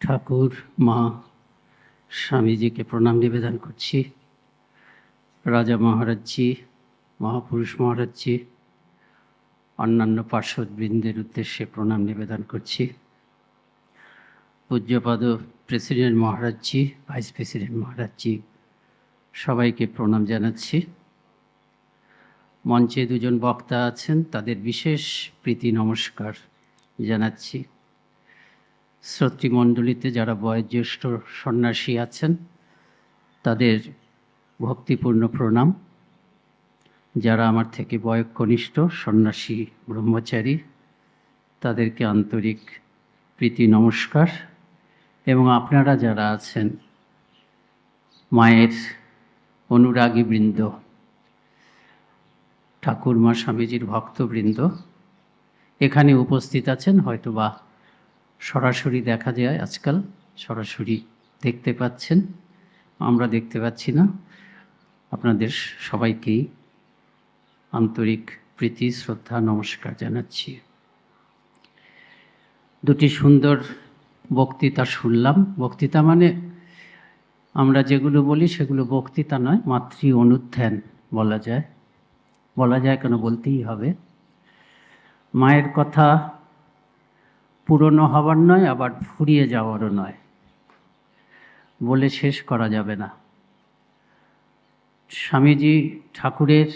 ঠাকুর, মা, স্বামীজিকে প্রণাম নিবেদন করছি। রাজা মহারাজজি, মহাপুরুষ মহারাজজি, অন্যান্য পার্শ্বদবৃন্দের উদ্দেশ্যে প্রণাম নিবেদন করছি। পূজ্যপাদ প্রেসিডেন্ট মহারাজজি, ভাইস প্রেসিডেন্ট মহারাজজি, সবাইকে প্রণাম জানাচ্ছি। মঞ্চে দুজন বক্তা আছেন, তাদের বিশেষ প্রীতি নমস্কার জানাচ্ছি। শ্রোতৃমণ্ডলীতে যারা বয়োজ্যেষ্ঠ সন্ন্যাসী আছেন তাদের ভক্তিপূর্ণ প্রণাম। যারা আমার থেকে বয়োকনিষ্ঠ সন্ন্যাসী ব্রহ্মচারী তাদেরকে আন্তরিক প্রীতি নমস্কার। এবং আপনারা যারা আছেন মায়ের অনুরাগীবৃন্দ, ঠাকুরমা স্বামীজির ভক্তবৃন্দ এখানে উপস্থিত আছেন, হয়তোবা সরাসরি দেখা যায়, আজকাল সরাসরি দেখতে পাচ্ছেন, আমরা দেখতে পাচ্ছি না। আপনাদের সবাইকেই আন্তরিক প্রীতি শ্রদ্ধা নমস্কার জানাচ্ছি। দুটি সুন্দর বক্তৃতা শুনলাম। বক্তৃতা মানে আমরা যেগুলো বলি সেগুলো বক্তৃতা নয়, মাতৃ অনুধ্যান বলা যায়। কেন বলতেই হবে। মায়ের কথা পুরনো হবার নয়, আবার ফুরিয়ে যাওয়ারও নয়, বলে শেষ করা যাবে না। স্বামীজি ঠাকুরের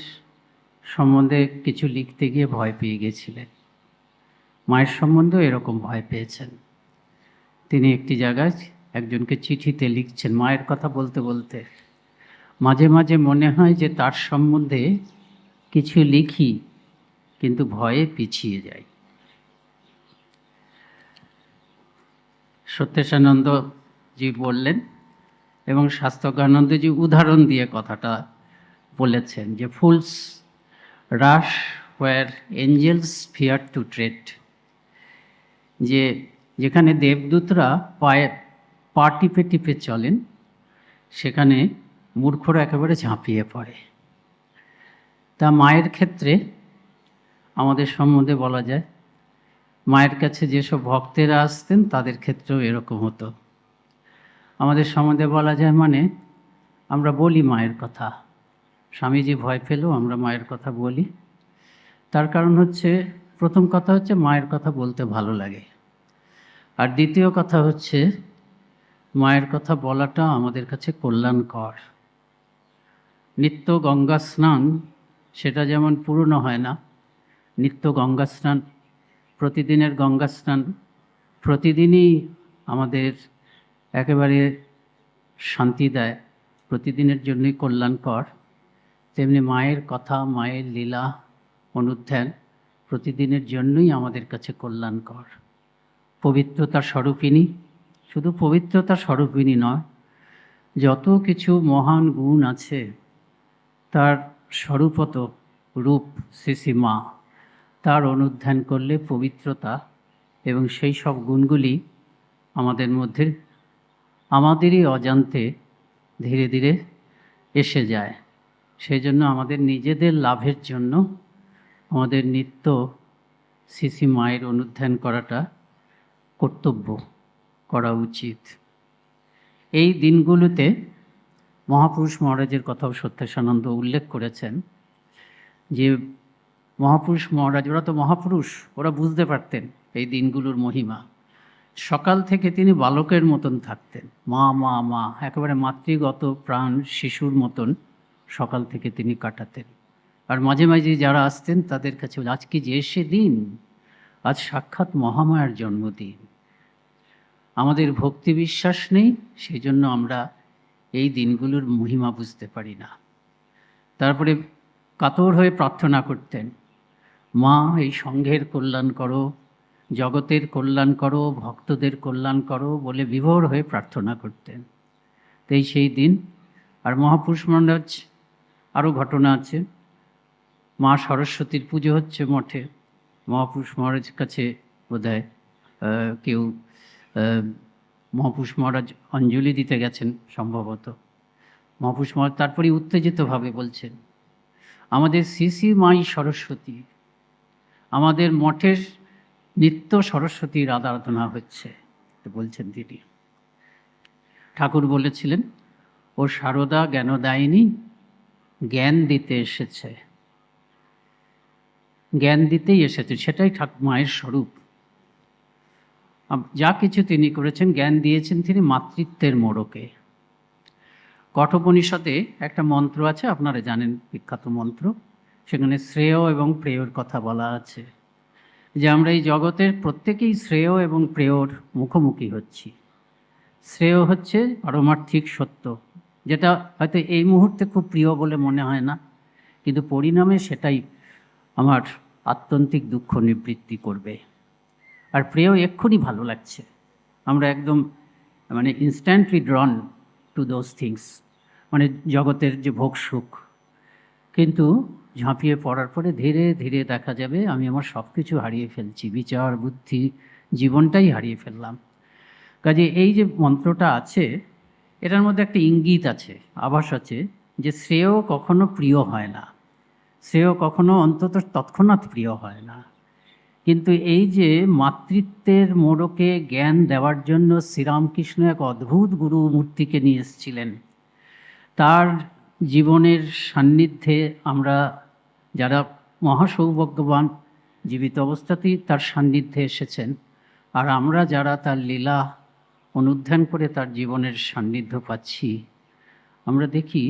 সম্বন্ধে কিছু লিখতে গিয়ে ভয় পেয়ে গেছিলেন। মায়ের সম্বন্ধেও এরকম ভয় পেয়েছেন। তিনি একটি জায়গায় একজনকে চিঠিতে লিখছেন, মায়ের কথা বলতে বলতে মাঝে মাঝে মনে হয় যে তার সম্বন্ধে কিছু লিখি, কিন্তু ভয়ে পিছিয়ে যাই। সত্যেশানন্দজি বললেন এবং শাস্ত্রজ্ঞানন্দজি উদাহরণ দিয়ে কথাটা বলেছেন যে fools rush where angels fear to tread, যে যেখানে দেবদূতরা পা টিপে টিপে চলেন সেখানে মূর্খরা একেবারে ঝাঁপিয়ে পড়ে। তা মায়ের ক্ষেত্রে আমাদের সম্বন্ধে বলা যায়, মায়ের কাছে যেসব ভক্তেরা আসতেন তাদের ক্ষেত্রেও এরকম হতো। আমাদের সম্বন্ধে বলা যায় মানে আমরা বলি মায়ের কথা। স্বামীজি ভয় পেলেও আমরা মায়ের কথা বলি। তার কারণ হচ্ছে, প্রথম কথা হচ্ছে মায়ের কথা বলতে ভালো লাগে, আর দ্বিতীয় কথা হচ্ছে মায়ের কথা বলাটা আমাদের কাছে কল্যাণকর। নিত্য গঙ্গা স্নান সেটা যেমন পুরনো হয় না, নিত্য গঙ্গা স্নান, প্রতিদিনের গঙ্গা স্নান প্রতিদিনই আমাদের একেবারে শান্তি দেয়, প্রতিদিনের জন্যই কল্যাণকর। তেমনি মায়ের কথা, মায়ের লীলা অনুধ্যান প্রতিদিনের জন্যই আমাদের কাছে কল্যাণকর। পবিত্রতার স্বরূপিণী, শুধু পবিত্রতার স্বরূপিণী নয়, যত কিছু মহান গুণ আছে তার স্বরূপত রূপ শ্রী মা। তার অনুধ্যান করলে পবিত্রতা এবং সেই সব গুণগুলি আমাদের মধ্যে আমাদেরই অজান্তে ধীরে ধীরে এসে যায়। সেই জন্য আমাদের নিজেদের লাভের জন্য আমাদের নিত্য শ্রী মায়ের অনুধ্যান করাটা কর্তব্য, করা উচিত। এই দিনগুলোতে মহাপুরুষ মহারাজের কথাও সত্যেশানন্দ উল্লেখ করেছেন যে মহাপুরুষ মহারাজ, ওরা তো মহাপুরুষ, ওরা বুঝতে পারতেন এই দিনগুলোর মহিমা। সকাল থেকে তিনি বালকের মতন থাকতেন, মা মা মা, একেবারে মাতৃগত প্রাণ শিশুর মতন সকাল থেকে তিনি কাটাতেন। আর মাঝে মাঝে যারা আসতেন তাদের কাছে আজকে যে সে দিন, আজ সাক্ষাৎ মহামায়ার জন্মদিন। আমাদের ভক্তি বিশ্বাস নেই, সেই জন্য আমরা এই দিনগুলোর মহিমা বুঝতে পারি না। তারপরে কাতর হয়ে প্রার্থনা করতেন, মা এই সংঘের কল্যাণ করো, জগতের কল্যাণ করো, ভক্তদের কল্যাণ করো বলে বিভোর হয়ে প্রার্থনা করতেন। তাই সেই দিন। আর মহাপুরুষ মহারাজ, আরও ঘটনা আছে, মা সরস্বতীর পুজো হচ্ছে মঠে, মহাপুরুষ মহারাজের কাছে বোধহয় কেউ মহাপুরুষ মহারাজ অঞ্জলি দিতে গেছেন সম্ভবত। মহাপুরুষ মহারাজ তারপরে উত্তেজিতভাবে বলছেন, আমাদের শ্রী মাই সরস্বতী, আমাদের মঠের নিত্য সরস্বতীর আরাধনা হচ্ছে, বলছেন তিনি। ঠাকুর বলেছিলেন, ও সারদা জ্ঞানদায়িনী, জ্ঞান দিতে এসেছে, জ্ঞান দিতেই এসেছে, সেটাই মায়ের স্বরূপ। যা কিছু তিনি করেছেন, জ্ঞান দিয়েছেন তিনি মাতৃত্বের মোড়কে। কঠোপনিষদে একটা মন্ত্র আছে, আপনারা জানেন, বিখ্যাত মন্ত্র। সেখানে শ্রেয় এবং প্রেয়র কথা বলা আছে, যে আমরা এই জগতের প্রত্যেকেই শ্রেয় এবং প্রেয়র মুখোমুখি হচ্ছি। শ্রেয় হচ্ছে পারমার্থিক সত্য, যেটা হয়তো এই মুহূর্তে খুব প্রিয় বলে মনে হয় না, কিন্তু পরিণামে সেটাই আমার আত্যন্তিক দুঃখ নিবৃত্তি করবে। আর প্রেয় এক্ষুনি ভালো লাগছে, আমরা একদম মানে ইনস্ট্যান্টলি ড্রন টু দোজ থিংস, মানে জগতের যে ভোগ সুখ। কিন্তু ঝাঁপিয়ে পড়ার পরে ধীরে ধীরে দেখা যাবে আমি আমার সব কিছু হারিয়ে ফেলছি, বিচার বুদ্ধি জীবনটাই হারিয়ে ফেললাম। কাজে এই যে মন্ত্রটা আছে, এটার মধ্যে একটা ইঙ্গিত আছে, আভাস আছে, যে শ্রেয় কখনো প্রিয় হয় না, শ্রেয় কখনো অন্তত তৎক্ষণাৎ প্রিয় হয় না। কিন্তু এই যে মাতৃত্বের মোড়কে জ্ঞান দেওয়ার জন্য শ্রীরামকৃষ্ণ এক অদ্ভুত গুরু মূর্তিকে নিয়ে এসেছিলেন, তার জীবনের সান্নিধ্যে আমরা যারা মহাসৌভাগ্যবান, জীবিত অবস্থাতেই তার সান্নিধ্যে এসেছেন, আর আমরা যারা তার লীলা অনুধ্যান করে তার জীবনের সান্নিধ্য পাচ্ছি, আমরা দেখি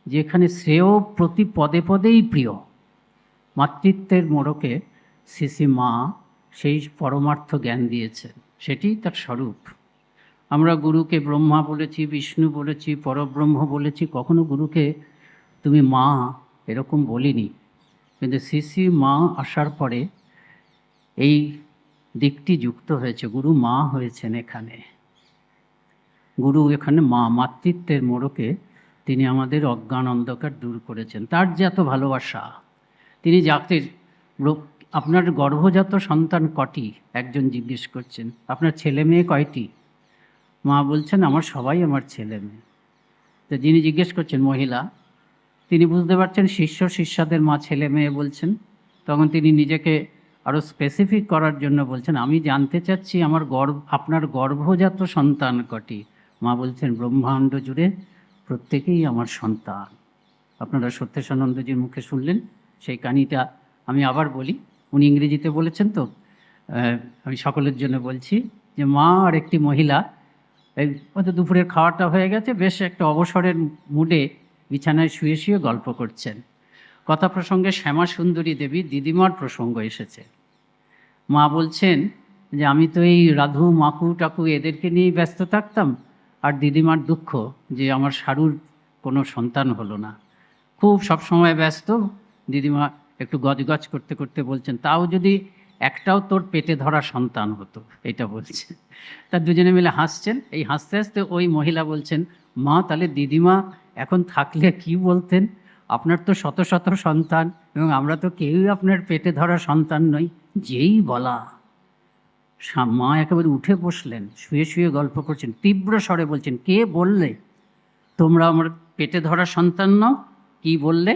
যে এখানে শ্রেয় প্রতি পদে পদেই প্রিয়। মাতৃত্বের মোড়কে শ্রী মা সেই পরমার্থ জ্ঞান দিয়েছেন, সেটি তার স্বরূপ। আমরা গুরুকে ব্রহ্মা বলেছি, বিষ্ণু বলেছি, পরব্রহ্ম বলেছি, কখনো গুরুকে তুমি মা এরকম বলিনি। কিন্তু শ্রী মা আসার পরে এই দিকটি যুক্ত হয়েছে, গুরু মা হয়েছেন এখানে। গুরু এখানে মা, মাতৃত্বের মোড়কে তিনি আমাদের অজ্ঞান অন্ধকার দূর করেছেন। তার যে এত ভালোবাসা, তিনি জাতির আপনার গর্ভজাত সন্তান কটি, একজন জিজ্ঞেস করছেন, আপনার ছেলে মেয়ে কয়টি? মা বলছেন, আমার সবাই আমার ছেলে মেয়ে। তো যিনি জিজ্ঞেস করছেন মহিলা, তিনি বুঝতে পারছেন শিষ্য শিষ্যাদের মা ছেলে মেয়ে বলছেন। তখন তিনি নিজেকে আরও স্পেসিফিক করার জন্য বলছেন, আমি জানতে চাচ্ছি আপনার গর্ভজাত সন্তান কটি? মা বলছেন, ব্রহ্মাণ্ড জুড়ে প্রত্যেকেই আমার সন্তান। আপনারা সত্যেশানন্দজির মুখে শুনলেন সেই কাহিনিটা। আমি আবার বলি, উনি ইংরেজিতে বলেছেন, তো আমি সকলের জন্য বলছি, যে মা আর একটি মহিলা, এই হয়তো দুপুরের খাওয়াটা হয়ে গেছে, বেশ একটা অবসরের মুডে বিছানায় শুয়ে শুয়ে গল্প করছেন। কথা প্রসঙ্গে শ্যামা সুন্দরী দেবী দিদিমার প্রসঙ্গ এসেছে। মা বলছেন যে আমি তো এই রাধু মাকু টাকু এদেরকে নিয়েই ব্যস্ত থাকতাম, আর দিদিমার দুঃখ যে আমার সারুর কোনো সন্তান হলো না, খুব সবসময় ব্যস্ত। দিদিমা একটু গজগজ করতে করতে বলছেন, তাও যদি একটাও তোর পেটে ধরা সন্তান হতো, এটা বলছে। তার দুজনে মিলে হাসছেন। এই হাসতে হাসতে ওই মহিলা বলছেন, মা তাহলে দিদিমা এখন থাকলে কি বলতেন, আপনার তো শত শত সন্তান এবং আমরা তো কেউই আপনার পেটে ধরা সন্তান নই। যেই বলা, মা একেবারে উঠে বসলেন, শুয়ে শুয়ে গল্প করছেন, তীব্র স্বরে বলছেন, কে বললে তোমরা আমার পেটে ধরা সন্তান নও? কি বললে?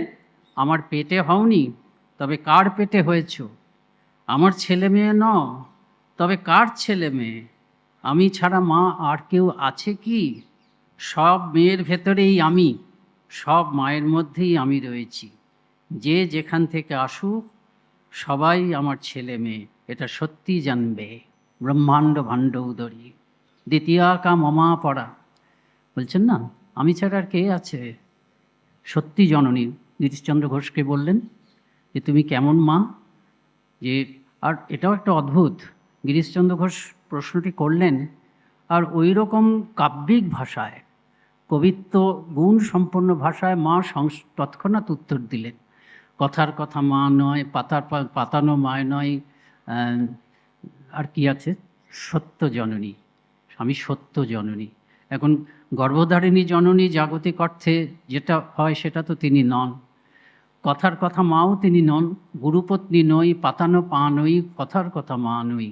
আমার পেটে হওনি, তবে কার পেটে হয়েছ? আমার ছেলে মেয়ে ন, তবে কার ছেলে মেয়ে? আমি ছাড়া মা আর কেউ আছে কি? সব মেয়ের ভেতরেই আমি, সব মায়ের মধ্যেই আমি রয়েছি। যে যেখান থেকে আসুক সবাই আমার ছেলে মেয়ে, এটা সত্যি জানবে। ব্রহ্মাণ্ড ভাণ্ড উদরী দ্বিতীয়া কা মমা পড়া। বলছেন না, আমি ছাড়া আর কে আছে? সত্যি জননী গিরিশচন্দ্র ঘোষকে বললেন যে তুমি কেমন মা? যে আর এটাও একটা অদ্ভুত, গিরিশচন্দ্র ঘোষ প্রশ্নটি করলেন, আর ওই রকম কাব্যিক ভাষায়, কবিত্ব গুণ সম্পন্ন ভাষায় মা তৎক্ষণাৎ উত্তর দিলেন। কথার কথা মা নয়, পাতানো মায় নয়, আর কি আছে, সত্য জননী, আমি সত্য জননী। এখন গর্ভধারিণী জননী জাগতিক অর্থে যেটা হয় সেটা তো তিনি নন, কথার কথা মাও তিনি নন, গুরুপত্নী নই, পাতানো পা নই, কথার কথা মা নই।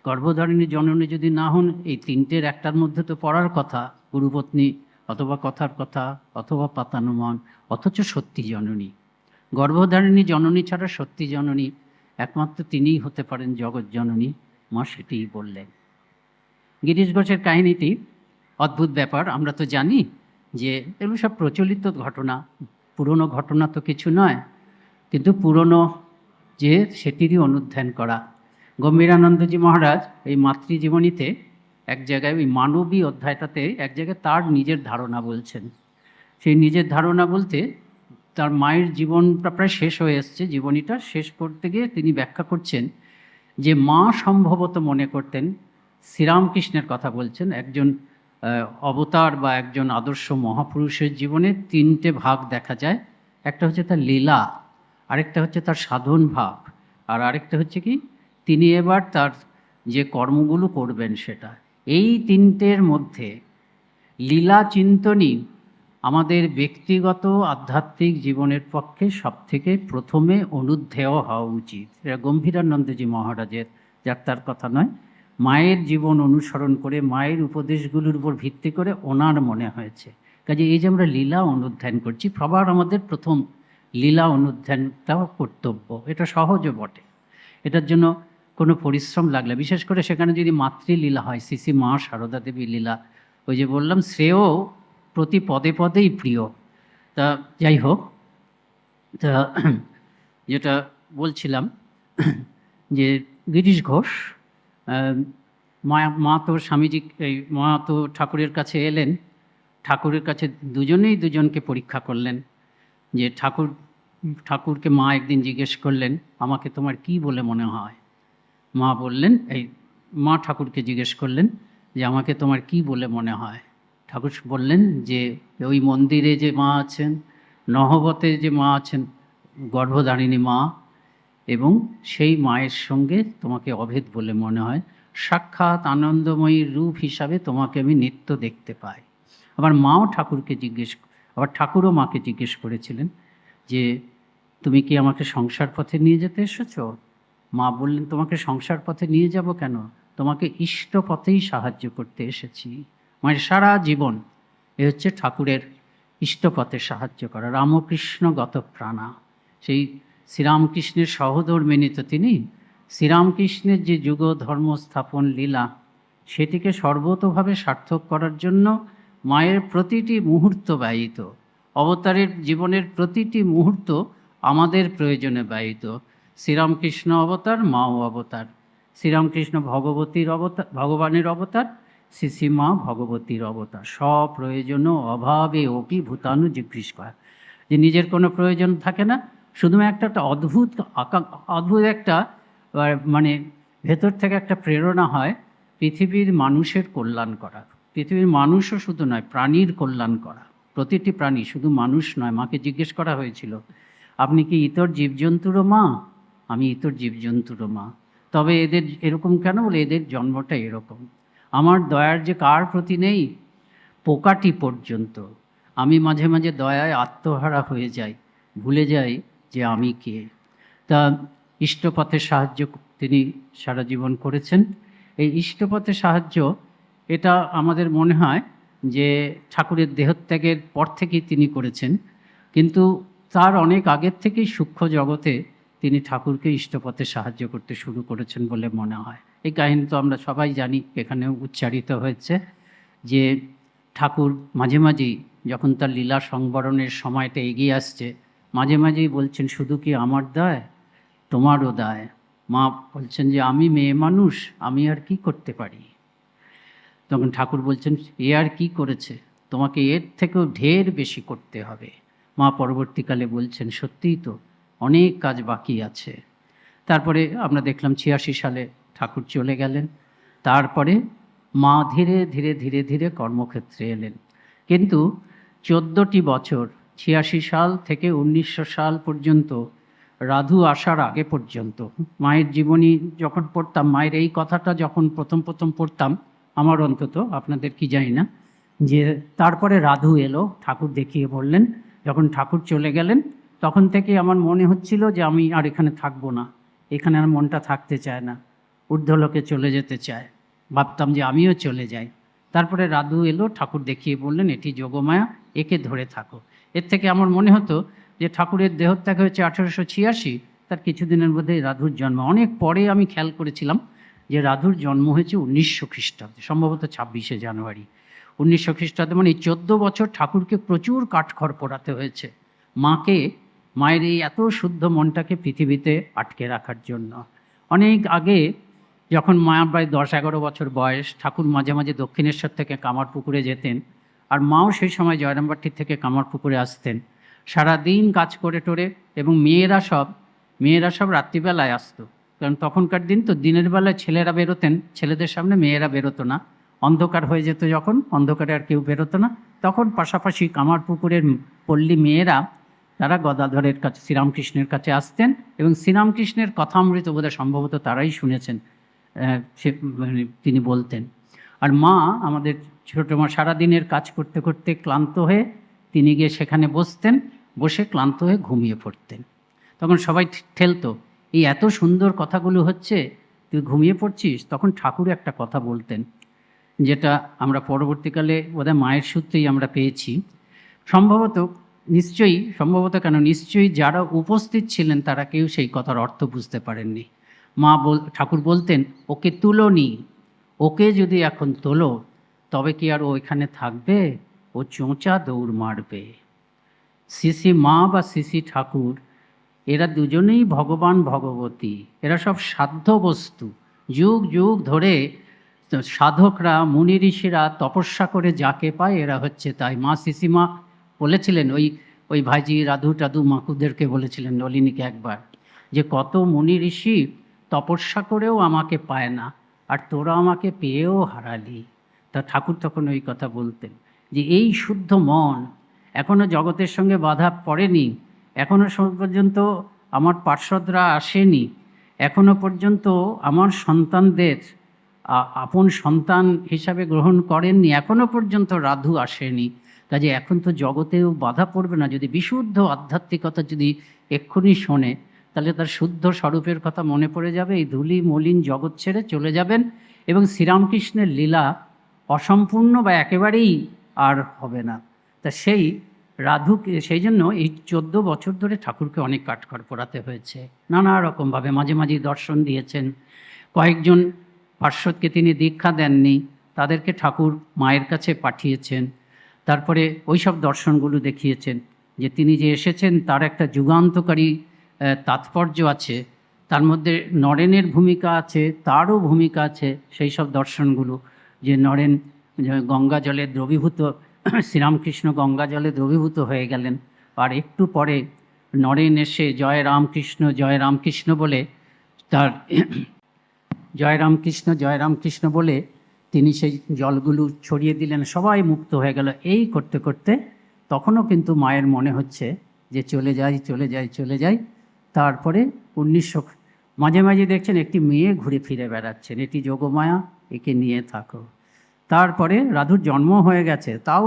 গর্ভধারিণী জননী যদি না হন, এই তিনটের একটার মধ্যে তো পড়ার কথা, গুরুপত্নী অথবা কথার কথা অথবা পাতানো মান, অথচ সত্যি জননী। গর্ভধারিণী জননী ছাড়া সত্যি জননী একমাত্র তিনিই হতে পারেন জগৎ জননী। মা সেটিই বললেন। গিরিশ ঘোষের কাহিনীটি অদ্ভুত ব্যাপার, আমরা তো জানি যে এগুলো সব প্রচলিত ঘটনা, পুরনো ঘটনা তো কিছু নয়, কিন্তু পুরনো যে সেটিরই অনুধ্যান করা। গম্ভীরানন্দজি মহারাজ এই মাতৃজীবনীতে এক জায়গায় ওই মানবী অধ্যায়টাতে এক জায়গায় তার নিজের ধারণা বলছেন। সেই নিজের ধারণা বলতে তার মায়ের জীবনটা প্রায় শেষ হয়ে এসছে, জীবনীটা শেষ করতে গিয়ে তিনি ব্যাখ্যা করছেন যে মা সম্ভবত মনে করতেন, শ্রীরামকৃষ্ণের কথা বলছেন, একজন অবতার বা একজন আদর্শ মহাপুরুষের জীবনে তিনটে ভাগ দেখা যায়। একটা হচ্ছে তার লীলা, আরেকটা হচ্ছে তার সাধন ভাব, আর আরেকটা হচ্ছে কি তিনি এবার তার যে কর্মগুলো করবেন সেটা। এই তিনটের মধ্যে লীলা চিন্তনই আমাদের ব্যক্তিগত আধ্যাত্মিক জীবনের পক্ষে সবথেকে প্রথমে অনুধ্যেয় হওয়া উচিত। এটা গম্ভীরানন্দজি মহারাজের যাত্রার কথা নয়, মায়ের জীবন অনুসরণ করে মায়ের উপদেশগুলোর উপর ভিত্তি করে ওনার মনে হয়েছে। কাজে এই যে আমরা লীলা অনুধ্যান করছি, সবার আমাদের প্রথম লীলা অনুধ্যানটাও কর্তব্য। এটা সহজও বটে, এটার জন্য কোনো পরিশ্রম লাগলে, বিশেষ করে সেখানে যদি মাতৃলীলা হয়, শ্রী মা সারদা দেবী লীলা, ওই যে বললাম শ্রেয় প্রতি পদে পদেই প্রিয়। তা যাই হোক, তা যেটা বলছিলাম যে গিরিশ ঘোষ মা তো স্বামীজি, এই মা তো ঠাকুরের কাছে এলেন, ঠাকুরের কাছে দুজনেই দুজনকে পরীক্ষা করলেন। যে ঠাকুরকে মা একদিন জিজ্ঞেস করলেন, আমাকে তোমার কি বলে মনে হয়? মা বললেন, মা ঠাকুরকে জিজ্ঞেস করলেন যে আমাকে তোমার কি বলে মনে হয়? ঠাকুর বললেন যে ওই মন্দিরে যে মা আছেন, নহবতে যে মা আছেন, গর্ভধারিণী মা, এবং সেই মায়ের সঙ্গে তোমাকে অভেদ বলে মনে হয়। সাক্ষাৎ আনন্দময়ীর রূপ হিসাবে তোমাকে আমি নিত্য দেখতে পাই। আবার মাও ঠাকুরকে আবার ঠাকুরও মাকে জিজ্ঞেস করেছিলেন যে তুমি কি আমাকে সংসার পথে নিয়ে যেতে এসেছো? মা বললেন, তোমাকে সংসার পথে নিয়ে যাব কেন, তোমাকে ইষ্ট পথেই সাহায্য করতে এসেছি। মায়ের সারা জীবন এ হচ্ছে ঠাকুরের ইষ্টপথে সাহায্য করা। রামকৃষ্ণ গত প্রাণা, সেই শ্রীরামকৃষ্ণের সহধর্মিণী তো তিনি। শ্রীরামকৃষ্ণের যে যুগ ধর্ম স্থাপন লীলা, সেটিকে সর্বতোভাবে সার্থক করার জন্য মায়ের প্রতিটি মুহূর্ত ব্যয়িত, অবতারের জীবনের প্রতিটি মুহূর্ত আমাদের প্রয়োজনে ব্যয়িত। শ্রীরামকৃষ্ণ অবতার, মাও অবতার। শ্রীরামকৃষ্ণ ভগবতীর অবতার, ভগবানের অবতার, শ্রী মা ভগবতীর অবতার। স্বপ্রয়োজন অভাবে অপি ভূতানু জিজ্ঞেস করা, যে নিজের কোনো প্রয়োজন থাকে না, শুধু একটা অদ্ভুত একটা মানে ভেতর থেকে একটা প্রেরণা হয় পৃথিবীর মানুষের কল্যাণ করা। পৃথিবীর মানুষও শুধু নয়, প্রাণীর কল্যাণ করা। প্রতিটি প্রাণী, শুধু মানুষ নয়। মাকে জিজ্ঞেস করা হয়েছিল, আপনি কি ইতর জীবজন্তুরও মা? আমি ইতর জীবজন্তুরও মা। তবে এদের এরকম কেন? বলে এদের জন্মটা এরকম। আমার দয়ার যে কার প্রতি নেই, পোকাটি পর্যন্ত। আমি মাঝে মাঝে দয়ায় আত্মহারা হয়ে যাই, ভুলে যাই যে আমি কে। তা ইষ্টপথের সাহায্য তিনি সারা জীবন করেছেন। এই ইষ্টপথের সাহায্য, এটা আমাদের মনে হয় যে ঠাকুরের দেহত্যাগের পর থেকেই তিনি করেছেন, কিন্তু তার অনেক আগের থেকেই সূক্ষ্ম জগতে তিনি ঠাকুরকে ইষ্টপথে সাহায্য করতে শুরু করেছেন বলে মনে হয়। এই কাহিনী তো আমরা সবাই জানি, এখানেও উচ্চারিত হয়েছে যে ঠাকুর মাঝে মাঝেই যখন তার লীলা সংবরণের সময়টা এগিয়ে আসছে, মাঝে মাঝেই বলছেন, শুধু কি আমার দায়, তোমারও দায়। মা বলছেন যে আমি মেয়ে মানুষ, আমি আর কি করতে পারি? তখন ঠাকুর বলছেন, এ আর কি করেছে, তোমাকে এর থেকেও ঢের বেশি করতে হবে। মা পরবর্তীকালে বলছেন, সত্যিই তো অনেক কাজ বাকি আছে। তারপরে আমরা দেখলাম 86 সালে ঠাকুর চলে গেলেন। তারপরে মা ধীরে ধীরে ধীরে ধীরে কর্মক্ষেত্রে এলেন। কিন্তু 14টি বছর, 86 সাল থেকে 1900 সাল পর্যন্ত, রাধু আসার আগে পর্যন্ত, মায়ের জীবনী যখন পড়তাম, মায়ের এই কথাটা যখন প্রথম প্রথম পড়তাম, আমার অন্তত, আপনাদের কি জানি না, যে তারপরে রাধু এলো, ঠাকুর দেখিয়ে বললেন। যখন ঠাকুর চলে গেলেন তখন থেকে আমার মনে হচ্ছিল যে আমি আর এখানে থাকবো না, এখানে আর মনটা থাকতে চায় না, ঊর্ধ্বলোকে চলে যেতে চায়। ভাবতাম যে আমিও চলে যাই। তারপরে রাধু এলো, ঠাকুর দেখিয়ে বললেন, এটি যোগমায়া, একে ধরে থাকো। এর থেকে আমার মনে হতো যে ঠাকুরের দেহত্যাগ হয়েছে 1886, তার কিছুদিনের মধ্যেই রাধুর জন্ম। অনেক পরে আমি খেয়াল করেছিলাম যে রাধুর জন্ম হয়েছে 1900 খ্রিস্টাব্দে, সম্ভবত 26শে জানুয়ারি 1900 খ্রিস্টাব্দে। মানে এই 14 বছর ঠাকুরকে প্রচুর কাঠখড় পোড়াতে হয়েছে মায়ের এই এত শুদ্ধ মনটাকে পৃথিবীতে আটকে রাখার জন্য। অনেক আগে যখন মায়ের প্রায় 10-11 বছর বয়স, ঠাকুর মাঝে মাঝে দক্ষিণেশ্বর থেকে কামারপুকুরে যেতেন, আর মাও সেই সময় জয়রামবাটির থেকে কামারপুকুরে আসতেন। সারাদিন কাজ করে টোরে, এবং মেয়েরা সব রাত্রিবেলায় আসতো, কারণ তখনকার দিন তো দিনের বেলায় ছেলেরা বেরোতেন, ছেলেদের সামনে মেয়েরা বেরোতো না। অন্ধকার হয়ে যেত যখন, অন্ধকারে আর কেউ বেরোতো না, তখন পাশাপাশি কামারপুকুরের পল্লী মেয়েরা তারা গদাধরের কাছে, শ্রীরামকৃষ্ণের কাছে আসতেন, এবং শ্রীরামকৃষ্ণের কথামৃত বোধহয় সম্ভবত তারাই শুনেছেন, তিনি বলতেন। আর মা, আমাদের ছোটো মা, সারাদিনের কাজ করতে করতে ক্লান্ত হয়ে তিনি গিয়ে সেখানে বসতেন, বসে ক্লান্ত হয়ে ঘুমিয়ে পড়তেন। তখন সবাই ঠেলতো, এই এত সুন্দর কথাগুলো হচ্ছে, তুই ঘুমিয়ে পড়ছিস। তখন ঠাকুর একটা কথা বলতেন, যেটা আমরা পরবর্তীকালে বোধহয় মায়ের সূত্রেই আমরা পেয়েছি। নিশ্চয়ই যারা উপস্থিত ছিলেন তারা কেউ সেই কথার অর্থ বুঝতে পারেননি। ঠাকুর বলতেন, ওকে তুলোনি, ওকে যদি এখন তোলো তবে কি আর ও এখানে থাকবে? ও চোঁচা দৌড় মারবে। শ্রী মা বা শ্রী ঠাকুর, এরা দুজনেই ভগবান ভগবতী, এরা সব সাধ্য বস্তু। যুগ যুগ ধরে সাধকরা, মুনি ঋষিরা তপস্যা করে যাকে পায় এরা হচ্ছে তাই। মা শিশিমা বলেছিলেন, ওই ভাইজি রাধু টাধু মাকুদেরকে বলেছিলেন, নলিনীকে একবার, যে কত মুনি ঋষি তপস্যা করেও আমাকে পায় না, আর তোরা আমাকে পেয়েও হারালি। তা ঠাকুর তখন ওই কথা বলতেন, যে এই শুদ্ধ মন এখনও জগতের সঙ্গে বাধা পড়েনি, এখনও পর্যন্ত আমার পার্শ্বদরা আসেনি, এখনও পর্যন্ত আমার সন্তানদের আপন সন্তান হিসাবে গ্রহণ করেননি, এখনও পর্যন্ত রাধু আসেনি। কাজে এখন তো জগতেও বাধা পড়বে না। যদি বিশুদ্ধ আধ্যাত্মিকতা যদি এক্ষুনি শোনে, তাহলে তার শুদ্ধ স্বরূপের কথা মনে পড়ে যাবে, এই ধূলি মলিন জগৎ ছেড়ে চলে যাবেন, এবং শ্রীরামকৃষ্ণের লীলা অসম্পূর্ণ বা একেবারেই আর হবে না। তা সেই জন্য এই 14 বছর ধরে ঠাকুরকে অনেক কাঠখড় পোড়াতে হয়েছে নানা রকমভাবে। মাঝে মাঝে দর্শন দিয়েছেন, কয়েকজন পার্শ্বদকে তিনি দীক্ষা দেননি, তাদেরকে ঠাকুর মায়ের কাছে পাঠিয়েছেন। তারপরে ওই সব দর্শনগুলো দেখিয়েছেন, যে তিনি যে এসেছেন তার একটা যুগান্তকারী তাৎপর্য আছে, তার মধ্যে নরেনের ভূমিকা আছে, তারও ভূমিকা আছে। সেই সব দর্শনগুলো, যে নরেন গঙ্গা জলে দ্রবীভূত, শ্রীরামকৃষ্ণ গঙ্গা জলে দ্রবীভূত হয়ে গেলেন, আর একটু পরে নরেন এসে জয় রামকৃষ্ণ বলে তার জয় রামকৃষ্ণ বলে তিনি সেই জলগুলো ছড়িয়ে দিলেন, সবাই মুক্ত হয়ে গেল। এই করতে করতে তখনও কিন্তু মায়ের মনে হচ্ছে যে চলে যাই। তারপরে 1900 মাঝে মাঝে দেখছেন একটি মেয়ে ঘুরে ফিরে বেড়াচ্ছেন, এটি যোগমায়া, একে নিয়ে থাকো। তারপরে রাধুর জন্ম হয়ে গেছে, তাও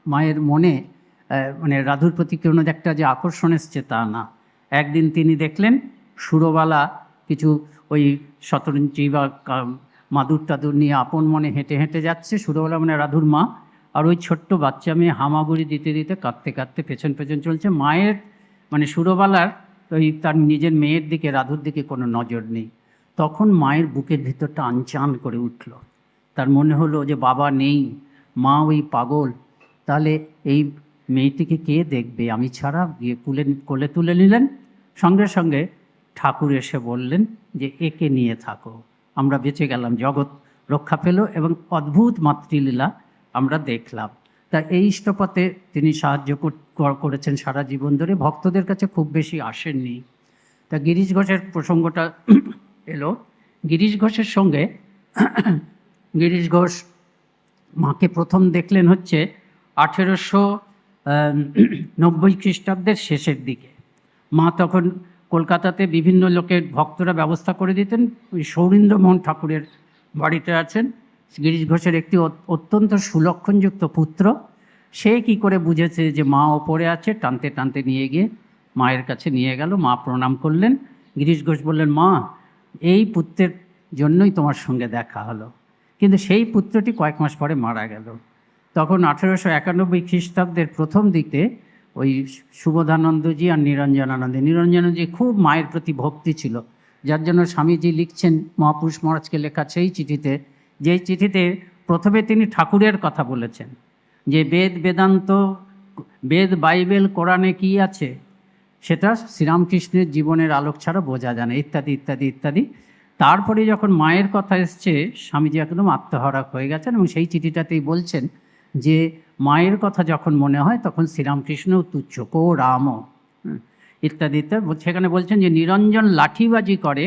মায়ের মনে মানে রাধুর প্রতি কোনো একটা যে আকর্ষণ এসছে তা না। একদিন তিনি দেখলেন সুরবালা কিছু ওই শতরঞ্জি বা মাদুর টাদুর নিয়ে আপন মনে হেঁটে হেঁটে যাচ্ছে, সুরবালা মানে রাধুর মা, আর ওই ছোট্ট বাচ্চা মেয়ে হামাগুড়ি দিতে দিতে কাঁদতে কাঁদতে পেছন চলছে। মায়ের মানে সুরবালার ওই তার নিজের মেয়ের দিকে, রাধুর দিকে কোনো নজর নেই। তখন মায়ের বুকের ভিতরটা আনচান করে উঠল, তার মনে হলো যে বাবা নেই, মা ওই পাগল, তাহলে এই মেয়েটিকে কে দেখবে আমি ছাড়া? গিয়ে কোলে তুলে নিলেন। সঙ্গে সঙ্গে ঠাকুর এসে বললেন যে একে নিয়ে থাকো, আমরা বেঁচে গেলাম, জগৎ রক্ষা পেল, এবং অদ্ভুত মাতৃলীলা আমরা দেখলাম। তা এই ইষ্টপথে তিনি সাহায্য করেছেন সারা জীবন ধরে, ভক্তদের কাছে খুব বেশি আসেননি। তা গিরিশ ঘোষের প্রসঙ্গটা এলো। গিরিশ ঘোষের সঙ্গে গিরিশ ঘোষ মাকে প্রথম দেখলেন হচ্ছে 1890 খ্রিস্টাব্দের শেষের দিকে। মা তখন কলকাতাতে বিভিন্ন লোকের ভক্তরা ব্যবস্থা করে দিতেন। ওই সৌরীন্দ্রমোহন ঠাকুরের বাড়িতে আছেন গিরিশ ঘোষের একটি অত্যন্ত সুলক্ষণযুক্ত পুত্র। সে কি করে বুঝেছে যে মা ওপরে আছে, টানতে টানতে নিয়ে গিয়ে মায়ের কাছে নিয়ে গেল। মা প্রণাম করলেন। গিরিশ ঘোষ বললেন, মা, এই পুত্রের জন্যই তোমার সঙ্গে দেখা হলো। কিন্তু সেই পুত্রটি কয়েক মাস পরে মারা গেল। তখন 1891 খ্রিস্টাব্দের প্রথম দিকে ওই সুবোধানন্দজি আর নিরঞ্জনানন্দজি খুব মায়ের প্রতি ভক্তি ছিল। যার জন্য স্বামীজি লিখছেন মহাপুরুষ মহারাজকে লেখা সেই চিঠিতে, যেই চিঠিতে প্রথমে তিনি ঠাকুরের কথা বলেছেন যে বেদ বেদান্ত, বেদ বাইবেল কোরআনে কি আছে সেটা শ্রীরামকৃষ্ণের জীবনের আলোক ছাড়া বোঝা যায় না, ইত্যাদি ইত্যাদি ইত্যাদি। তারপরে যখন মায়ের কথা এসছে, স্বামীজি একদম আত্মহারা হয়ে গেছেন এবং সেই চিঠিটাতেই বলছেন যে মায়ের কথা যখন মনে হয় তখন শ্রীরামকৃষ্ণ তুচ্ছ কো রাম ইত্যাদি ইত্যাদি। সেখানে বলছেন যে নিরঞ্জন লাঠিবাজি করে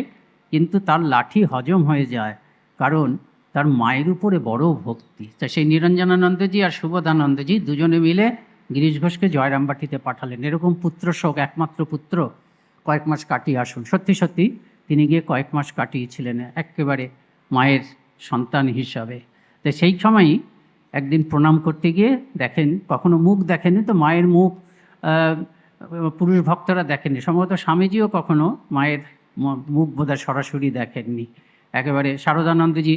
কিন্তু তার লাঠি হজম হয়ে যায়, কারণ তার মায়ের উপরে বড় ভক্তি। তা সেই নিরঞ্জনানন্দজি আর সুবোধানন্দজি দুজনে মিলে গিরিশ ঘোষকে জয়রামবাটিতে পাঠালেন। এরকম পুত্র শোক, একমাত্র পুত্র, কয়েক মাস কাটিয়ে আসুন। সত্যি সত্যি তিনি গিয়ে কয়েক মাস কাটিয়েছিলেন একেবারে মায়ের সন্তান হিসাবে। তো সেই সময়ই একদিন প্রণাম করতে গিয়ে দেখেন, কখনো মুখ দেখেনি তো মায়ের মুখ পুরুষ ভক্তরা দেখেননি, সম্ভবত স্বামীজিও কখনো মায়ের মুখ বোধহয় সরাসরি দেখেননি। একেবারে শারদানন্দজি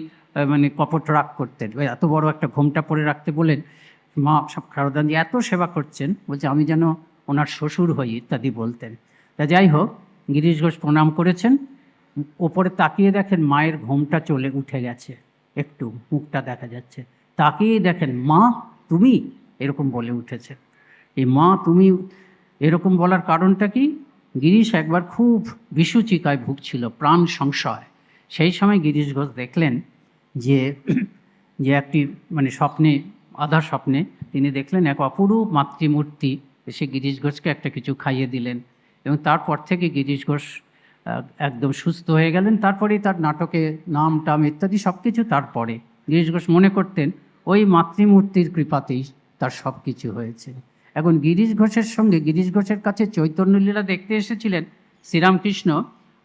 মানে কপট রাগ করতেন, এত বড় একটা ঘোমটা পরে রাখতে বলেন, মা শারদানন্দজি এত সেবা করছেন, বলছে আমি যেন ওনার শ্বশুর হই ইত্যাদি বলতেন। তা যাই হোক, গিরিশ ঘোষ প্রণাম করেছেন, ওপরে তাকিয়ে দেখেন মায়ের ঘোমটা চলে উঠে গেছে, একটু মুখটা দেখা যাচ্ছে। তাকিয়ে দেখেন মা তুমি, এরকম বলে উঠেছে। এই মা তুমি এরকম বলার কারণটা কি? গিরিশ একবার খুব বিসূচিকায় ভুগছিল, প্রাণ সংশয়। সেই সময় গিরিশ ঘোষ দেখলেন যে একটি মানে স্বপ্নে, আধা স্বপ্নে তিনি দেখলেন এক অপরূপ মাতৃমূর্তি এসে গিরিশ ঘোষকে একটা কিছু খাইয়ে দিলেন, এবং তারপর থেকে গিরিশ ঘোষ একদম সুস্থ হয়ে গেলেন। তারপরেই তার নাটকে নাম টাম ইত্যাদি সব কিছু। তারপরে গিরিশ ঘোষ মনে করতেন ওই মাতৃমূর্তির কৃপাতেই তার সব কিছু হয়েছে। এখন গিরিশ ঘোষের সঙ্গে, গিরিশ ঘোষের কাছে চৈতন্যলীলা দেখতে এসেছিলেন শ্রীরামকৃষ্ণ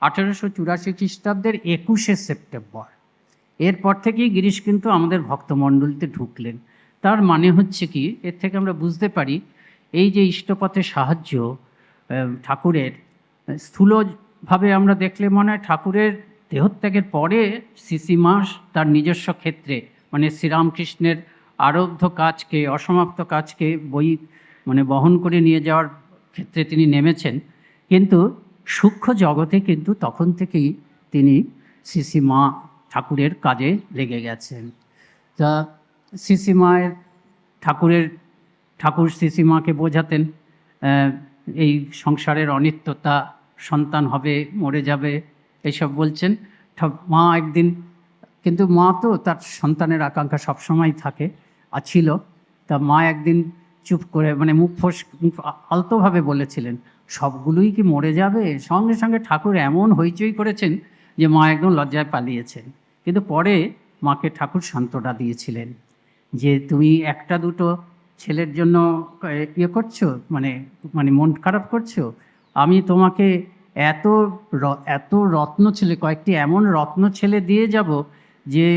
1884 খ্রিস্টাব্দের 21শে সেপ্টেম্বর। এরপর থেকেই গিরিশ কিন্তু আমাদের ভক্তমণ্ডলীতে ঢুকলেন। তার মানে হচ্ছে কি, এর থেকে আমরা বুঝতে পারি এই যে ইষ্টপথে সাহায্য ঠাকুরের, স্থূলভাবে আমরা দেখলে মনে হয় ঠাকুরের দেহত্যাগের পরে শ্রীশ্রীমা তার নিজস্ব ক্ষেত্রে মানে শ্রীরামকৃষ্ণের আরব্ধ কাজকে, অসমাপ্ত কাজকে মানে বহন করে নিয়ে যাওয়ার ক্ষেত্রে তিনি নেমেছেন, কিন্তু সূক্ষ্ম জগতে কিন্তু তখন থেকেই তিনি শ্রীশ্রীমা ঠাকুরের কাজে লেগে গেছেন। তা শ্রীশ্রীমায়ের ঠাকুর শ্রীশ্রীমাকে বোঝাতেন এই সংসারের অনিত্যতা, সন্তান হবে মরে যাবে এইসব বলছেন। মা একদিন, কিন্তু মা তো তার সন্তানের আকাঙ্ক্ষা সবসময় থাকে আর ছিল। তা মা একদিন চুপ করে মানে মুখ আলতোভাবে বলেছিলেন সবগুলোই কি মরে যাবে? সঙ্গে সঙ্গে ঠাকুর এমন হইচই করেছেন যে মা একদম লজ্জায় পালিয়েছেন। কিন্তু পরে মাকে ঠাকুর সান্ত্বনা দিয়েছিলেন যে তুমি একটা দুটো ছেলের জন্য ইয়ে করছো, মানে মানে মন খারাপ করছো, আমি তোমাকে এত রত্ন ছেলে, কয়েকটি এমন রত্ন ছেলে দিয়ে যাব যে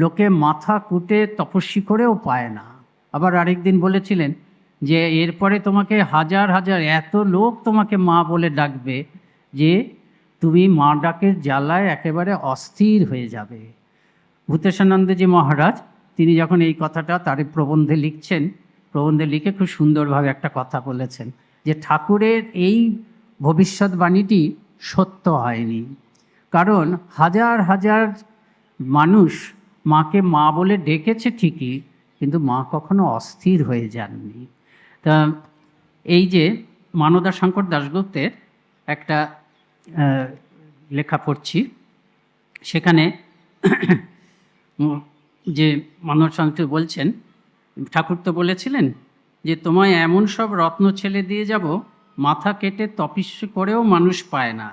লোকে মাথা কুটে তপস্বী করেও পায় না। আবার আরেকদিন বলেছিলেন যে এরপরে তোমাকে হাজার হাজার এত লোক তোমাকে মা বলে ডাকবে যে তুমি মা ডাকের জ্বালায় একেবারে অস্থির হয়ে যাবে। ভূতেশানন্দজি মহারাজ তিনি যখন এই কথাটা তার প্রবন্ধে লিখছেন, প্রবন্ধে লিখে খুব সুন্দরভাবে একটা কথা বলেছেন যে ঠাকুরের এই ভবিষ্যৎবাণীটি সত্য হয়নি, কারণ হাজার হাজার মানুষ মাকে মা বলে ডেকেছে ঠিকই, কিন্তু মা কখনো অস্থির হয়ে যাননি। তা এই যে মানদাশঙ্কর দাশগুপ্তের একটা লেখা পড়ছি, সেখানে যে মানদাশঙ্কর বলছেন ঠাকুর তো বলেছিলেন যে তোমায় এমন সব রত্ন ছেলে দিয়ে যাব মাথা কেটে তপস্যা করেও মানুষ পায় না,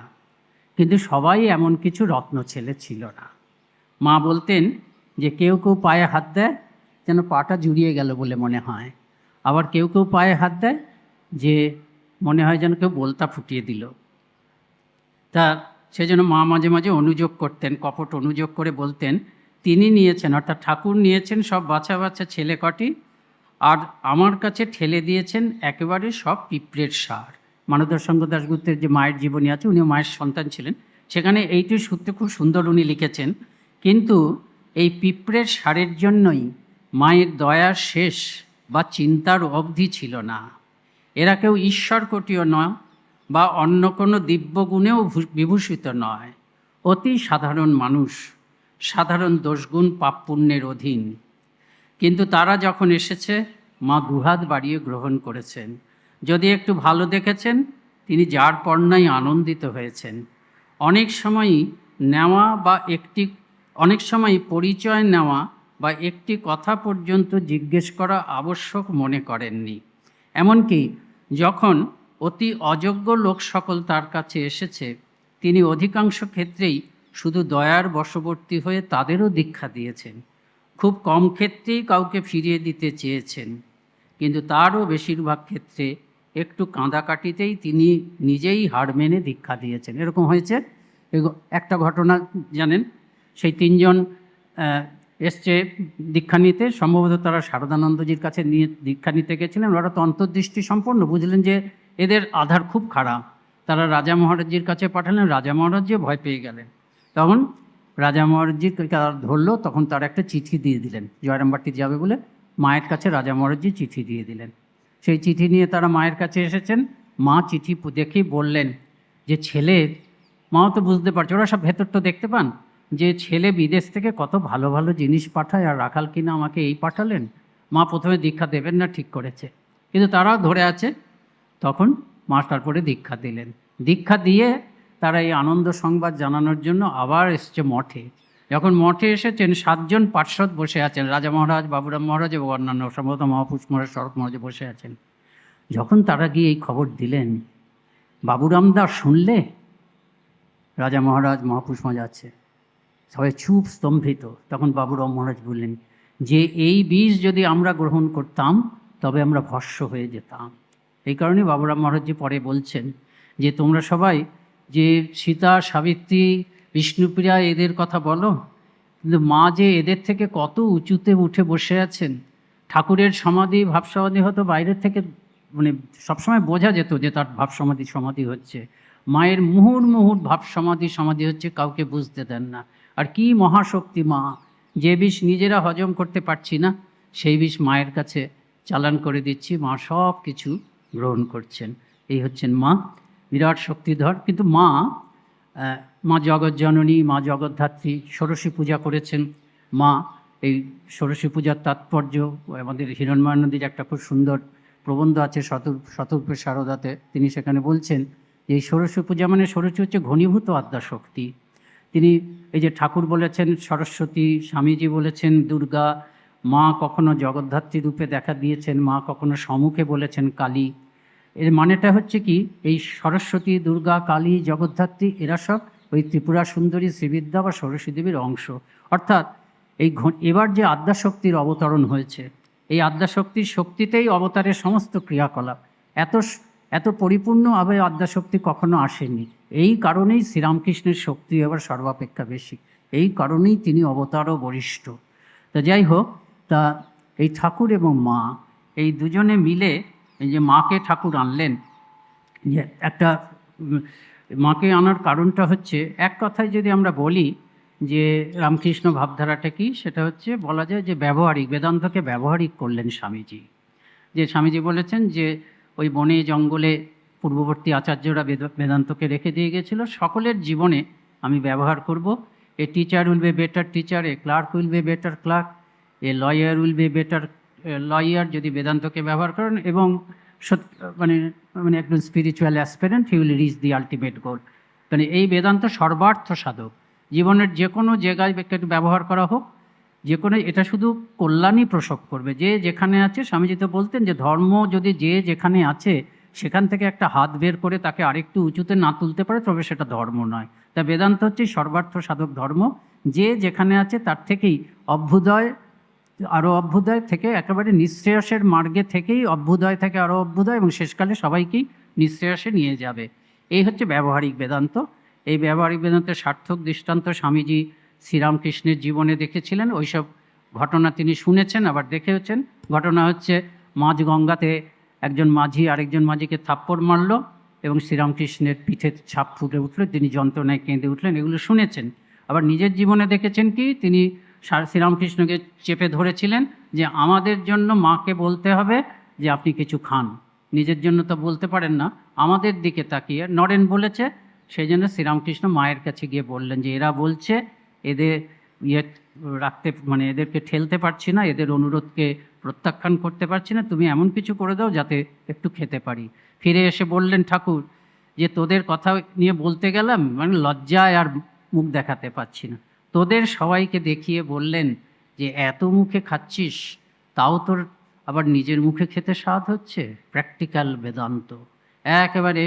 কিন্তু সবাই এমন কিছু রত্ন ছেলে ছিল না। মা বলতেন যে কেউ কেউ পায়ে হাত দেয় যেন পাটা জুড়িয়ে গেল বলে মনে হয়, আবার কেউ কেউ পায়ে হাত দেয় যে মনে হয় যেন কেউ বলতা ফুটিয়ে দিল। তা সেজন্য মা মাঝে মাঝে অনুযোগ করতেন, কপট অনুযোগ করে বলতেন তিনি নিয়েছেন, অর্থাৎ ঠাকুর নিয়েছেন সব বাচ্চা বাচ্চা ছেলে কটি, আর আমার কাছে ঠেলে দিয়েছেন একেবারে সব পিঁপড়ের সার। মানদাশঙ্কর দাশগুপ্তের যে মায়ের জীবনী আছে, উনিও মায়ের সন্তান ছিলেন, সেখানে এইটির সূত্রে খুব সুন্দর উনি লিখেছেন, কিন্তু এই পিঁপড়ের সারের জন্যই মায়ের দয়ার শেষ বা চিন্তার অবধি ছিল না। এরা কেউ ঈশ্বর কোটিও নয় বা অন্য কোনো দিব্যগুণেও বিভূষিত নয়, অতি সাধারণ মানুষ, সাধারণ দোষগুণ পাপ পুণ্যের অধীন, কিন্তু তারা যখন এসেছে মা দুহাত বাড়িয়ে গ্রহণ করেছেন। যদি একটু ভালো দেখেছেন, তিনি যার পর্ণায় আনন্দিত হয়েছেন। অনেক সময়ই নেওয়া বা অনেক সময় পরিচয় নেওয়া বা একটি কথা পর্যন্ত জিজ্ঞেস করা আবশ্যক মনে করেননি। এমনকি যখন অতি অযোগ্য লোক সকল তার কাছে এসেছে, তিনি অধিকাংশ ক্ষেত্রেই শুধু দয়ার বশবর্তী হয়ে তাদেরও দীক্ষা দিয়েছেন। খুব কম ক্ষেত্রেই কাউকে ফিরিয়ে দিতে চেয়েছেন, কিন্তু তারও বেশিরভাগ ক্ষেত্রে একটু কাঁদাকাটিতেই তিনি নিজেই হার মেনে দীক্ষা দিয়েছেন। এরকম হয়েছে। একটা ঘটনা জানেন, সেই তিনজন এসছে দীক্ষা নিতে, সম্ভবত তারা শারদানন্দজির কাছে নিয়ে দীক্ষা নিতে গেছিলেন। ওরা তো অন্তর্দৃষ্টি সম্পন্ন, বুঝলেন যে এদের আধার খুব খারাপ। তারা রাজা মহারাজজির কাছে পাঠালেন, রাজা মহারাজজি ভয় পেয়ে গেলেন। তখন রাজা মহারাজজি ধরলো, তখন তার একটা চিঠি দিয়ে দিলেন, জয়রামবাটি যাবে বলে মায়ের কাছে রাজা মহারাজজি চিঠি দিয়ে দিলেন। সেই চিঠি নিয়ে তারা মায়ের কাছে এসেছেন। মা চিঠি দেখেই বললেন যে ছেলে, মাও তো বুঝতে পারছে, ওরা সব ভেতর তো দেখতে পান, যে ছেলে বিদেশ থেকে কত ভালো ভালো জিনিস পাঠায়, আর রাখাল কিনা আমাকে এই পাঠালেন। মা প্রথমে দীক্ষা দেবেন না, ঠিক করেছে, কিন্তু তারাও ধরে আছে। তখন মা তারপরে দীক্ষা দিলেন। দীক্ষা দিয়ে তারা এই আনন্দ সংবাদ জানানোর জন্য আবার এসছে মঠে। যখন মঠে এসেছেন, 7 জন পার্ষদ বসে আছেন, রাজা মহারাজ, বাবুরাম মহারাজ এবং অন্যান্য সম্ভবত মহাপুরুষ মহারাজ, শরৎ মহারাজ বসে আছেন। যখন তারা গিয়ে এই খবর দিলেন, বাবুরাম দা শুনলে, রাজা মহারাজ, মহাপুরুষ মহারাজ আছে, সবাই চুপ, স্তম্ভিত। তখন বাবুরাম মহারাজ বললেন যে এই বীজ যদি আমরা গ্রহণ করতাম তবে আমরা ভস্ম হয়ে যেতাম। এই কারণে বাবুরাম মহারাজজি পরে বলছেন যে তোমরা সবাই যে সীতা, সাবিত্রী, বিষ্ণুপ্রিয়া এদের কথা বলো, কিন্তু মা যে এদের থেকে কত উঁচুতে উঠে বসে আছেন। ঠাকুরের সমাধি, ভাবসমাধি হতো বাইরের থেকে, মানে সবসময় বোঝা যেত যে তার সমাধি হচ্ছে। মায়ের মুহুর মুহুর সমাধি হচ্ছে, কাউকে বুঝতে দেন না। আর কি মহাশক্তি মা, যে বিষ নিজেরা হজম করতে পারছি না, সেই বিষ মায়ের কাছে চালান করে দিচ্ছি, মা সব কিছু গ্রহণ করছেন। এই হচ্ছেন মা, বিরাট শক্তিধর। কিন্তু মা জগৎজননী, মা জগদ্ধাত্রী, ষোড়শী পূজা করেছেন মা। এই ষোড়শী পূজার তাৎপর্য আমাদের হিরণ্ময় নদীর একটা খুব সুন্দর প্রবন্ধ আছে শতরূপে শারদাতে, তিনি সেখানে বলছেন যে এই ষোড়শী পূজা মানে, ষোড়শী হচ্ছে ঘনীভূত আদ্যাশক্তি। তিনি এই যে ঠাকুর বলেছেন সরস্বতী, স্বামীজি বলেছেন দুর্গা, মা কখনো জগদ্ধাত্রী রূপে দেখা দিয়েছেন, মা কখনো সম্মুখে বলেছেন কালী। এর মানেটা হচ্ছে কি, এই সরস্বতী, দুর্গা, কালী, জগদ্ধাত্রী এরা সব ওই ত্রিপুরা সুন্দরী শ্রীবিদ্যা বা সরস্বতী দেবীর অংশ। অর্থাৎ এবার যে আদ্যাশক্তির অবতরণ হয়েছে, এই আদ্যাশক্তির শক্তিতেই অবতারের সমস্ত ক্রিয়াকলাপ। এত পরিপূর্ণভাবে আদ্যাশক্তি কখনো আসেনি। এই কারণেই শ্রীরামকৃষ্ণের শক্তি এবার সর্বাপেক্ষা বেশি, এই কারণেই তিনি অবতারও বরিষ্ঠ। তা যাই হোক, তা এই ঠাকুর এবং মা এই দুজনে মিলে এই যে মাকে ঠাকুর আনলেন, যে একটা মাকে আনার কারণটা হচ্ছে, এক কথায় যদি আমরা বলি যে রামকৃষ্ণ ভাবধারাটা কি, সেটা হচ্ছে বলা যায় যে ব্যবহারিক, বেদান্তকে ব্যবহারিক করলেন স্বামীজি। যে স্বামীজি বলেছেন যে ওই বনে জঙ্গলে পূর্ববর্তী আচার্যরা বেদান্তকে রেখে দিয়ে গেছিল, সকলের জীবনে আমি ব্যবহার করব। A teacher will be better teacher, a clerk will be better clerk, a lawyer will be better lawyer, যদি বেদান্তকে ব্যবহার করেন, এবং মানে একজন spiritual aspirant, he will reach the ultimate goal. মানে এই বেদান্ত সর্বার্থ সাধক, জীবনের যে কোনো জায়গায় ব্যবহার করা হোক, যে কোনো, এটা শুধু কল্যাণই প্রসব করবে। যে যেখানে আছে, স্বামীজি তো বলতেন যে ধর্ম যদি যে যেখানে আছে সেখান থেকে একটা হাত বের করে তাকে আরেকটু উঁচুতে না তুলতে পারে, তবে সেটা ধর্ম নয়। তা বেদান্ত হচ্ছে সর্বার্থ সাধক ধর্ম, যে যেখানে আছে তার থেকেই অভ্যুদয়, আরও অভ্যুদয় থেকে একেবারে নিঃশ্রেয়সের মার্গে থেকেই অভ্যুদয় থেকে আরও অভ্যুদয়, এবং শেষকালে সবাইকেই নিঃশ্রেয়সে নিয়ে যাবে। এই হচ্ছে ব্যবহারিক বেদান্ত। এই ব্যবহারিক বেদান্তের সার্থক দৃষ্টান্ত স্বামীজি শ্রীরামকৃষ্ণের জীবনে দেখেছিলেন। ওইসব ঘটনা তিনি শুনেছেন, আবার দেখেওছেন। ঘটনা হচ্ছে মাঝ গঙ্গাতে একজন মাঝি আরেকজন মাঝিকে থাপ্পড় মারল এবং শ্রীরামকৃষ্ণের পিঠে ছাপ ফুটে উঠল, তিনি যন্ত্রণায় কেঁদে উঠলেন, এগুলো শুনেছেন। আবার নিজের জীবনে দেখেছেন কি, তিনি শ্রীরামকৃষ্ণকে চেপে ধরেছিলেন যে আমাদের জন্য মাকে বলতে হবে যে আপনি কিছু খান, নিজের জন্য তো বলতে পারেন না। আমাদের দিকে তাকিয়ে নরেন বলেছে সেই জন্য শ্রীরামকৃষ্ণ মায়ের কাছে গিয়ে বললেন যে এরা বলছে এদের ইয়ে রাখতে মানে এদেরকে ঠেলতে পারছি না, এদের অনুরোধকে প্রত্যাখ্যান করতে পারছি না, তুমি এমন কিছু করে দাও যাতে একটু খেতে পারি। ফিরে এসে বললেন ঠাকুর যে তোদের কথা নিয়ে বলতে গেলাম মানে লজ্জায় আর মুখ দেখাতে পারছি না। তোদের সবাইকে দেখিয়ে বললেন যে এত মুখে খাচ্ছিস তাও তোর আবার নিজের মুখে খেতে স্বাদ হচ্ছে। প্র্যাকটিক্যাল বেদান্ত একেবারে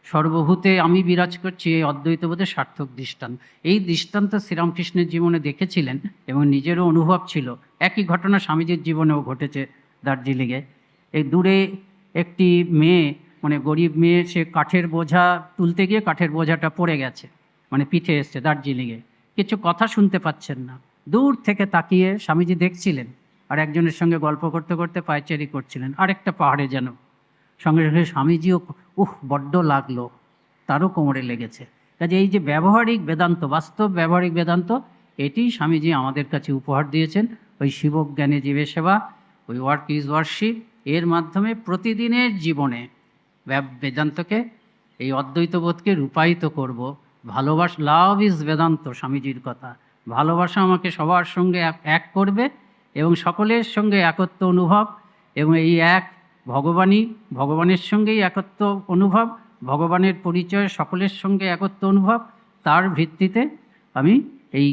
সর্বভূতে আমি বিরাজ করছি, এই অদ্বৈতবোধের সার্থক দৃষ্টান্ত। এই দৃষ্টান্ত শ্রীরামকৃষ্ণের জীবনে দেখেছিলেন এবং নিজেরও অনুভব ছিল। একই ঘটনা স্বামীজির জীবনেও ঘটেছে দার্জিলিংয়ে। এই দূরে একটি মেয়ে মানে গরিব মেয়ে, সে কাঠের বোঝা তুলতে গিয়ে কাঠের বোঝাটা পড়ে গেছে, মানে পিঠে এসছে দার্জিলিংয়ে। কিছু কথা শুনতে পাচ্ছেন না, দূর থেকে তাকিয়ে স্বামীজি দেখছিলেন আর একজনের সঙ্গে গল্প করতে করতে পায়চারি করছিলেন আরেকটা পাহাড়ে যেন। সঙ্গে সঙ্গে স্বামীজিও বড্ড লাগলো, তারও কোমরে লেগেছে। কাজে এই যে ব্যবহারিক বেদান্ত, বাস্তব ব্যবহারিক বেদান্ত, এটি স্বামীজি আমাদের কাছে উপহার দিয়েছেন। ওই শিবজ্ঞানে জীবে সেবা, ওই ওয়ার্ক ইজ ওয়ার্শিপ, এর মাধ্যমে প্রতিদিনের জীবনে বেদান্তকে, এই অদ্বৈতবোধকে রূপায়িত করব। ভালোবাসা, লাভ ইজ বেদান্ত, স্বামীজির কথা। ভালোবাসা আমাকে সবার সঙ্গে এক করবে এবং সকলের সঙ্গে একত্ব অনুভব, এবং এই এক ভগবানই, ভগবানের সঙ্গেই একত্ব অনুভব, ভগবানের পরিচয় সকলের সঙ্গে একত্ব অনুভব, তার ভিত্তিতে আমি এই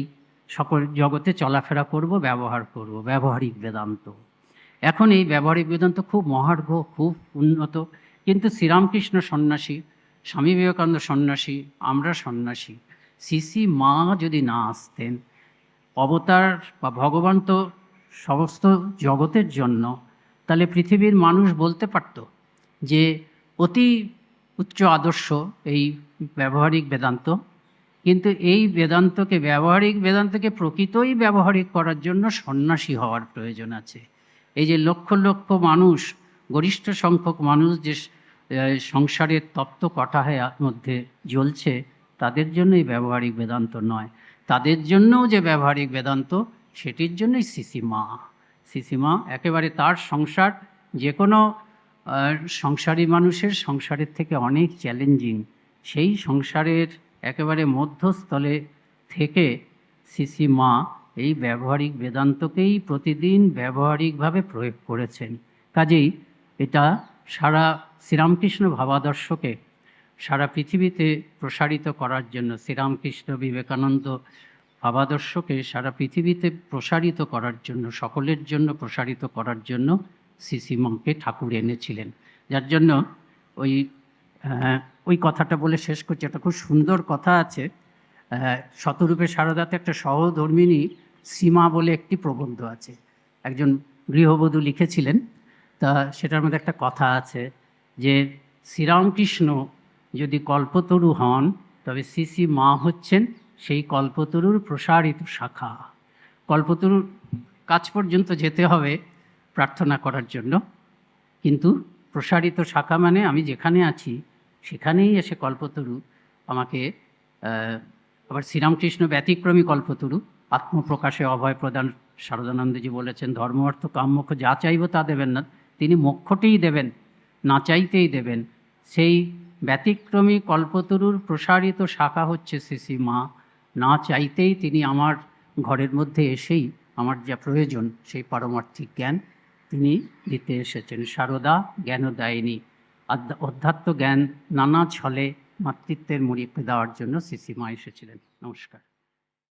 সকল জগতে চলাফেরা করব, ব্যবহার করব। ব্যবহারিক বেদান্ত। এখন এই ব্যবহারিক বেদান্ত খুব মহার্ঘ, খুব উন্নত, কিন্তু শ্রীরামকৃষ্ণ সন্ন্যাসী, স্বামী বিবেকানন্দ সন্ন্যাসী, আমরা সন্ন্যাসী। শ্রী মা যদি না আসতেন, অবতার বা ভগবান তো সমস্ত জগতের জন্য, তাহলে পৃথিবীর মানুষ বলতে পারত যে অতি উচ্চ আদর্শ এই ব্যবহারিক বেদান্ত। কিন্তু এই বেদান্তকে, ব্যবহারিক বেদান্তকে প্রকৃতই ব্যবহারিক করার জন্য সন্ন্যাসী হওয়ার প্রয়োজন আছে। এই যে লক্ষ লক্ষ মানুষ, গরিষ্ঠ সংখ্যক মানুষ যে সংসারের তপ্ত কটাহের মধ্যে জ্বলছে, তাদের জন্যই ব্যবহারিক বেদান্ত নয়। তাদের জন্যও যে ব্যবহারিক বেদান্ত, সেটির জন্যই শ্রীমা। শ্রীমা একেবারে তার সংসার যে কোনো সংসারী মানুষের সংসারের থেকে অনেক চ্যালেঞ্জিং। সেই সংসারের একেবারে মধ্যস্থলে থেকে শ্রীমা এই ব্যবহারিক বেদান্তকেই প্রতিদিন ব্যবহারিকভাবে প্রয়োগ করেছেন। কাজেই এটা সারা শ্রীরামকৃষ্ণ ভাবাদর্শকে সারা পৃথিবীতে প্রসারিত করার জন্য, শ্রীরামকৃষ্ণ বিবেকানন্দ ভাবাদর্শকে সারা পৃথিবীতে প্রসারিত করার জন্য, সকলের জন্য প্রসারিত করার জন্য শ্রীমাকে ঠাকুর এনেছিলেন। যার জন্য ওই কথাটা বলে শেষ করছি। একটা খুব সুন্দর কথা আছে, শতরূপে সারদাতে একটা সহধর্মিণী সীমা বলে একটি প্রবন্ধ আছে, একজন গৃহবধূ লিখেছিলেন। তা সেটার মধ্যে একটা কথা আছে যে শ্রীরামকৃষ্ণ যদি কল্পতরু হন, তবে শ্রী মা হচ্ছেন সেই কল্পতরুর প্রসারিত শাখা। কল্পতরুর কাছ পর্যন্ত যেতে হবে প্রার্থনা করার জন্য, কিন্তু প্রসারিত শাখা মানে আমি যেখানে আছি সেখানেই এসে কল্পতরু আমাকে, আবার শ্রীরামকৃষ্ণ ব্যতিক্রমী কল্পতরু, আত্মপ্রকাশে অভয় প্রদান। শারদানন্দজি বলেছেন, ধর্ম অর্থ কাম মোক্ষ যা চাইব তা দেবেন না, তিনি মোক্ষটিই দেবেন, না চাইতেই দেবেন। সেই ব্যতিক্রমী কল্পতরুর প্রসারিত শাখা হচ্ছে শ্রী মা। না চাইতেই তিনি আমার ঘরের মধ্যে এসেই আমার যা প্রয়োজন সেই পারমার্থিক জ্ঞান তিনি দিতে এসেছেন। সারদা জ্ঞানদায়িনী, অধ্যাত্ম জ্ঞান নানা ছলে মাতৃত্বের মুড়ি দেওয়ার জন্য শ্রী মা এসেছিলেন। নমস্কার।